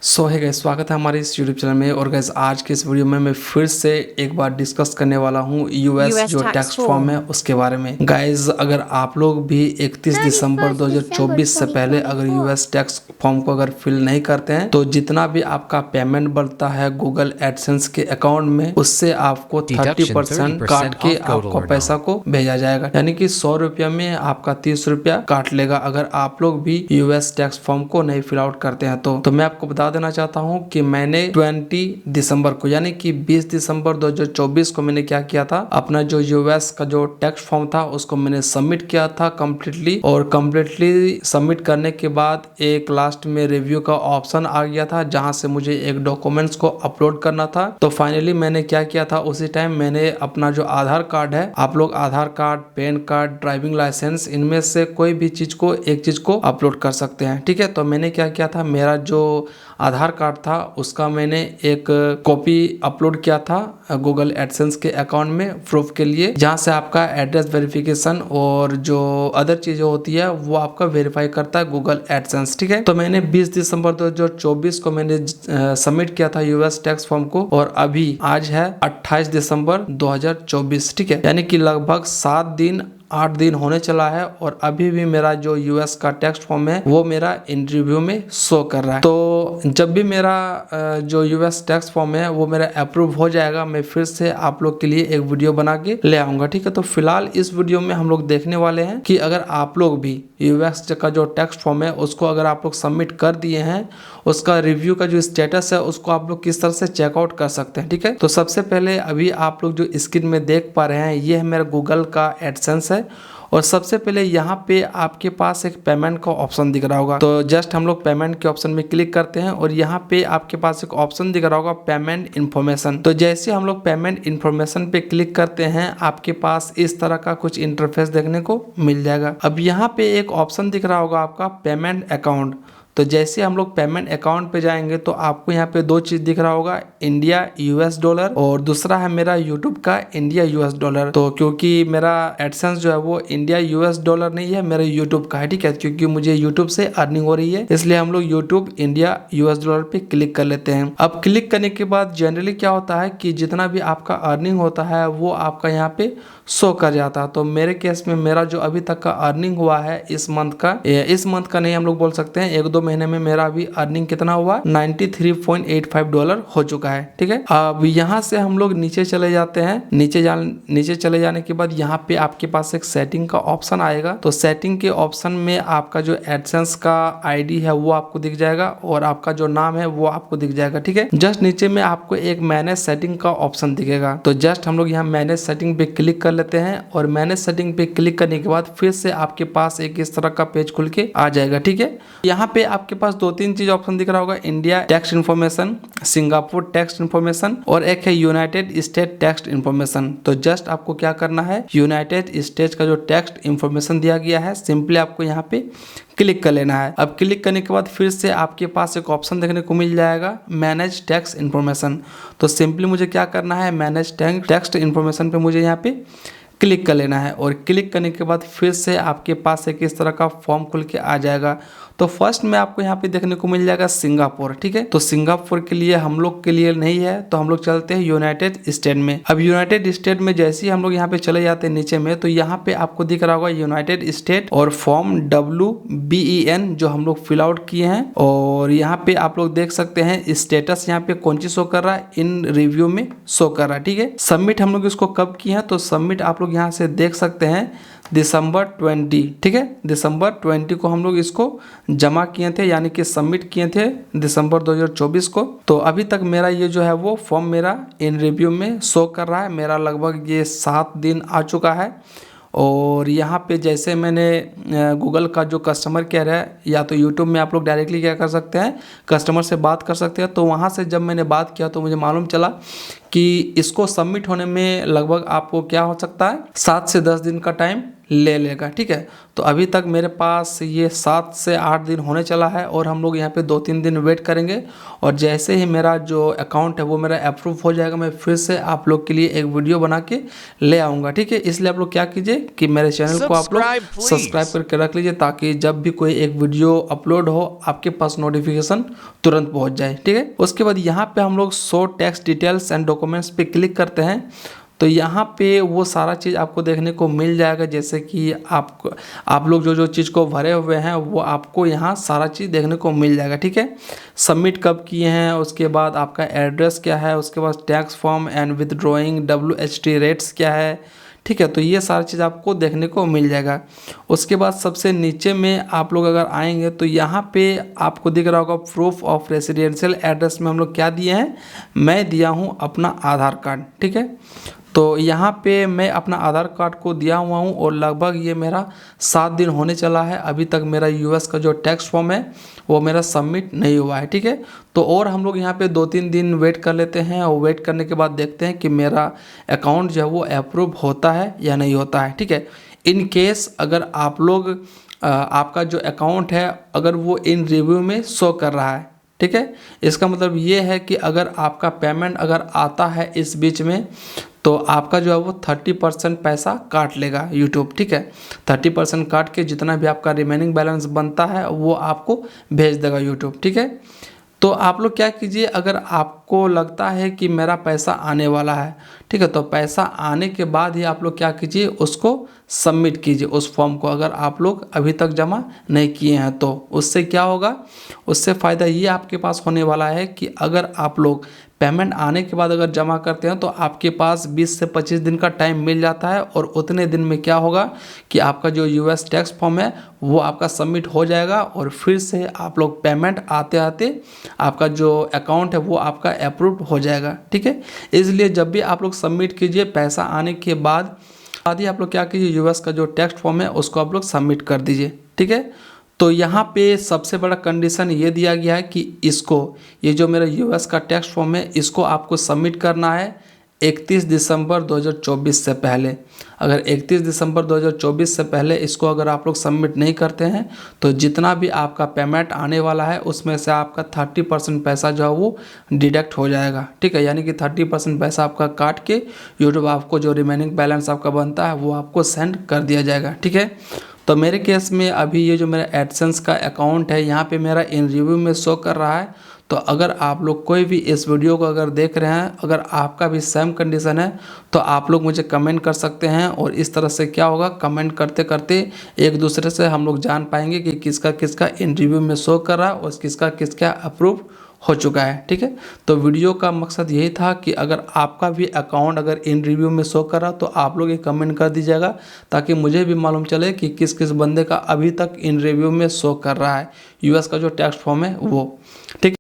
है गाइस, स्वागत है हमारे इस यूट्यूब चैनल में। और गाइस आज के इस वीडियो में मैं फिर से एक बार डिस्कस करने वाला हूँ यूएस जो टैक्स फॉर्म है उसके बारे में। गाइस अगर आप लोग भी 31 दिसंबर 2024 से पहले अगर यूएस टैक्स फॉर्म को अगर फिल नहीं करते हैं तो जितना भी आपका पेमेंट बढ़ता है गूगल एडसेंस के अकाउंट में उससे आपको 30% काट के आपको पैसा को भेजा जाएगा, यानी कि 100 रुपया में आपका 30 रुपया काट लेगा अगर आप लोग भी यूएस टैक्स फॉर्म को नहीं फिल आउट करते हैं। तो मैं आपको बता देना चाहता हूं कि मैंने 20 दिसंबर को यानी कि 20 दिसंबर 2024 को मैंने क्या किया था, अपना जो यूएस का जो टैक्स फॉर्म था उसको मैंने सबमिट किया था कम्प्लीटली। और कम्प्लीटली सबमिट करने के बाद एक लास्ट में रिव्यू का ऑप्शन आ गया था जहां से मुझे एक डॉक्यूमेंट्स को अपलोड करना था। तो फाइनली मैंने क्या किया था, उसी टाइम मैंने अपना जो आधार कार्ड है, आप लोग Aadhaar card, PAN card, driving licence, इनमें से कोई भी चीज को एक चीज को अपलोड कर सकते हैं। ठीक है, तो मैंने क्या किया था, मेरा जो आधार कार्ड था उसका मैंने एक कॉपी अपलोड किया था गूगल एडसेंस के अकाउंट में प्रूफ के लिए, जहां से आपका एड्रेस वेरिफिकेशन और जो अदर चीजें होती है वो आपका वेरीफाई करता है गूगल एडसेंस। ठीक है, तो मैंने 20 दिसंबर 2024 को मैंने सबमिट किया था यूएस टैक्स फॉर्म को, और अभी आज है 28 दिसंबर 2024। ठीक है, यानी कि लगभग 8 दिन होने चला है और अभी भी मेरा जो यूएस का टैक्स फॉर्म है वो मेरा इंटरव्यू में शो कर रहा है। तो जब भी मेरा जो यूएस टैक्स फॉर्म है वो मेरा अप्रूव हो जाएगा, मैं फिर से आप लोग के लिए एक वीडियो बना के ले आऊंगा। ठीक है, तो फिलहाल इस वीडियो में हम लोग देखने वाले हैं कि अगर आप लोग भी यूएस का जो टैक्स फॉर्म है उसको अगर आप लोग सबमिट कर दिए हैं, उसका रिव्यू का जो स्टेटस है उसको आप लोग किस तरह से चेकआउट कर सकते हैं। ठीक है, तो सबसे पहले अभी आप लोग जो स्क्रीन में देख पा रहे हैं ये है मेरा गूगल का एडसेंस है। और सबसे पहले यहाँ पे आपके पास एक पेमेंट का ऑप्शन दिख रहा होगा, तो जस्ट हम लोग पेमेंट के ऑप्शन में क्लिक करते हैं और यहाँ पे आपके पास एक ऑप्शन दिख रहा होगा पेमेंट इन्फॉर्मेशन। तो जैसे हम लोग पेमेंट इन्फॉर्मेशन पे क्लिक करते हैं आपके पास इस तरह का कुछ इंटरफेस देखने को मिल जाएगा। अब यहाँ पे एक ऑप्शन दिख रहा होगा आपका पेमेंट अकाउंट। तो जैसे हम लोग पेमेंट अकाउंट पे जाएंगे तो आपको यहाँ पे दो चीज दिख रहा होगा, इंडिया यूएस डॉलर, और दूसरा है मेरा यूट्यूब का इंडिया यूएस डॉलर। तो क्योंकि मेरा एडसेंस जो है वो इंडिया यूएस डॉलर नहीं है, मेरा यूट्यूब का है। ठीक है, क्योंकि मुझे यूट्यूब से अर्निंग हो रही है इसलिए हम लोग यूट्यूब इंडिया यूएस डॉलर पे क्लिक कर लेते हैं। अब क्लिक करने के बाद जनरली क्या होता है कि जितना भी आपका अर्निंग होता है वो आपका यहाँ पे शो कर जाता है। तो मेरे केस में मेरा जो अभी तक का अर्निंग हुआ है इस मंथ का नहीं हम लोग बोल सकते हैं, 1-2 महीने में मेरा अभी अर्निंग कितना हुआ, $93.85 हो चुका है। ठीक है, अब यहाँ से हम लोग नीचे चले जाते हैं। नीचे चले जाने के बाद यहाँ पे आपके पास एक सेटिंग का ऑप्शन आएगा। तो सेटिंग के ऑप्शन में आपका जो एडसेंस का आईडी है वो आपको दिख जाएगा और आपका जो नाम है वो आपको दिख जाएगा। ठीक है, जस्ट नीचे में आपको एक मैनेज सेटिंग का ऑप्शन दिखेगा। तो जस्ट हम लोग यहाँ मैनेज सेटिंग पे क्लिक कर लेते हैं और मैनेज सेटिंग पे क्लिक करने के बाद फिर से आपके पास एक इस तरह का पेज खुल के आ जाएगा। ठीक है, यहाँ पे आपके पास 2-3 चीज ऑप्शन दिख रहा होगा, India tax information, Singapore tax information और एक है यूनाइटेड स्टेट टैक्स इन्फॉर्मेशन। तो जस्ट आपको क्या करना है, यूनाइटेड स्टेट का जो टैक्स इन्फॉर्मेशन दिया गया है सिंपली आपको यहाँ पे क्लिक कर लेना है। अब क्लिक करने के बाद फिर से आपके पास एक ऑप्शन देखने को मिल जाएगा मैनेज टैक्स इन्फॉर्मेशन। तो सिंपली मुझे क्या करना है, मैनेज टैक्स इन्फॉर्मेशन पे मुझे यहाँ पे क्लिक कर लेना है और क्लिक करने के बाद फिर से आपके पास एक इस तरह का फॉर्म खुल के आ जाएगा। तो फर्स्ट में आपको यहाँ पे देखने को मिल जाएगा सिंगापुर। ठीक है, तो सिंगापुर के लिए हम लोग के लिए नहीं है तो हम लोग चलते हैं यूनाइटेड स्टेट में। अब यूनाइटेड स्टेट में जैसे ही हम लोग यहाँ पे चले जाते हैं नीचे में तो यहाँ पे आपको दिख रहा होगा यूनाइटेड स्टेट और फॉर्म WBEN जो हम लोग फिल आउट किए हैं। और यहाँ पे आप लोग देख सकते हैं स्टेटस यहाँ पे कौन सी शो कर रहा है, इन रिव्यू में शो कर रहा है। ठीक है, सबमिट हम लोग इसको कब किए हैं, तो सबमिट आप लोग यहाँ से देख सकते हैं दिसंबर 20। ठीक है, दिसंबर 20 को हम लोग इसको जमा किए थे, यानी कि सबमिट किए थे दिसंबर 2024 को। तो अभी तक मेरा ये जो है वो फॉर्म मेरा इन रिव्यू में शो कर रहा है। मेरा लगभग ये 7 दिन आ चुका है। और यहाँ पे जैसे मैंने गूगल का जो कस्टमर केयर है, या तो यूट्यूब में आप लोग डायरेक्टली क्या कर सकते हैं, कस्टमर से बात कर सकते हैं। तो वहाँ से जब मैंने बात किया तो मुझे मालूम चला कि इसको सबमिट होने में लगभग आपको क्या हो सकता है 7 से 10 दिन का टाइम ले लेगा। ठीक है, तो अभी तक मेरे पास ये 7 से 8 दिन होने चला है और हम लोग यहाँ पे 2-3 दिन वेट करेंगे और जैसे ही मेरा जो अकाउंट है वो मेरा अप्रूव हो जाएगा, मैं फिर से आप लोग के लिए एक वीडियो बना के ले आऊँगा। ठीक है, इसलिए आप लोग क्या कीजिए कि मेरे चैनल को आप लोग सब्सक्राइब करके रख लीजिए ताकि जब भी कोई एक वीडियो अपलोड हो आपके पास नोटिफिकेशन तुरंत पहुँच जाए। ठीक है, उसके बाद यहाँ पे हम लोग show tax details and documents पे क्लिक करते हैं तो यहाँ पे वो सारा चीज़ आपको देखने को मिल जाएगा, जैसे कि आप लोग जो चीज़ को भरे हुए हैं वो आपको यहाँ सारा चीज़ देखने को मिल जाएगा। ठीक है, सबमिट कब किए हैं, उसके बाद आपका एड्रेस क्या है, उसके बाद tax form and withdrawing WHT rates क्या है। ठीक है, तो ये सारी चीज़ आपको देखने को मिल जाएगा। उसके बाद सबसे नीचे में आप लोग अगर आएंगे तो यहाँ पे आपको दिख रहा होगा प्रूफ ऑफ रेसिडेंशियल एड्रेस में हम लोग क्या दिए हैं, मैं दिया हूँ अपना आधार कार्ड। ठीक है, तो यहाँ पे मैं अपना आधार कार्ड को दिया हुआ हूँ और लगभग ये मेरा 7 दिन होने चला है, अभी तक मेरा US का जो टैक्स फॉर्म है वो मेरा सबमिट नहीं हुआ है। ठीक है, तो और हम लोग यहाँ पे 2-3 दिन वेट कर लेते हैं और वेट करने के बाद देखते हैं कि मेरा अकाउंट जो है वो अप्रूव होता है या नहीं होता है। ठीक है, इन केस अगर आप लोग आपका जो अकाउंट है अगर वो इन रिव्यू में शो कर रहा है, ठीक है, इसका मतलब ये है कि अगर आपका पेमेंट अगर आता है इस बीच में तो आपका जो है वो 30% पैसा काट लेगा यूट्यूब। ठीक है, 30% काट के जितना भी आपका रिमेनिंग बैलेंस बनता है वो आपको भेज देगा यूट्यूब। ठीक है, तो आप लोग क्या कीजिए, अगर आपको लगता है कि मेरा पैसा आने वाला है, ठीक है, तो पैसा आने के बाद ही आप लोग क्या कीजिए, उसको सबमिट कीजिए उस फॉर्म को, अगर आप लोग अभी तक जमा नहीं किए हैं तो। उससे क्या होगा, उससे फ़ायदा ये आपके पास होने वाला है कि अगर आप लोग पेमेंट आने के बाद अगर जमा करते हैं तो आपके पास 20 से 25 दिन का टाइम मिल जाता है और उतने दिन में क्या होगा कि आपका जो US टैक्स फॉर्म है वो आपका सबमिट हो जाएगा और फिर से आप लोग पेमेंट आते आते आपका जो अकाउंट है वो आपका अप्रूव्ड हो जाएगा। ठीक है, इसलिए जब भी आप लोग सबमिट कीजिए पैसा आने के बाद ही आप लोग क्या कीजिए, US का जो टैक्स फॉर्म है उसको आप लोग सबमिट कर दीजिए। ठीक है, तो यहाँ पे सबसे बड़ा कंडीशन ये दिया गया है कि इसको, ये जो मेरा US का टैक्स फॉर्म है इसको आपको सबमिट करना है 31 दिसंबर 2024 से पहले। अगर 31 दिसंबर 2024 से पहले इसको अगर आप लोग सबमिट नहीं करते हैं तो जितना भी आपका पेमेंट आने वाला है उसमें से आपका 30% पैसा जो है वो डिडक्ट हो जाएगा। ठीक है, यानी कि 30% पैसा आपका काट के यूट्यूब आपको जो रिमेनिंग बैलेंस आपका बनता है वो आपको सेंड कर दिया जाएगा। ठीक है, तो मेरे केस में अभी ये जो मेरा एडसेंस का अकाउंट है यहाँ पे मेरा इन रिव्यू में शो कर रहा है। तो अगर आप लोग कोई भी इस वीडियो को अगर देख रहे हैं, अगर आपका भी सेम कंडीशन है तो आप लोग मुझे कमेंट कर सकते हैं और इस तरह से क्या होगा, कमेंट करते करते एक दूसरे से हम लोग जान पाएंगे कि किसका किसका इन रिव्यू में शो कर रहा है और किसका किसका अप्रूव हो चुका है। ठीक है, तो वीडियो का मकसद यही था कि अगर आपका भी अकाउंट अगर इन रिव्यू में शो कर रहा तो आप लोग ये कमेंट कर दीजिएगा ताकि मुझे भी मालूम चले कि किस किस बंदे का अभी तक इन रिव्यू में शो कर रहा है US का जो टैक्स फॉर्म है वो। ठीक है।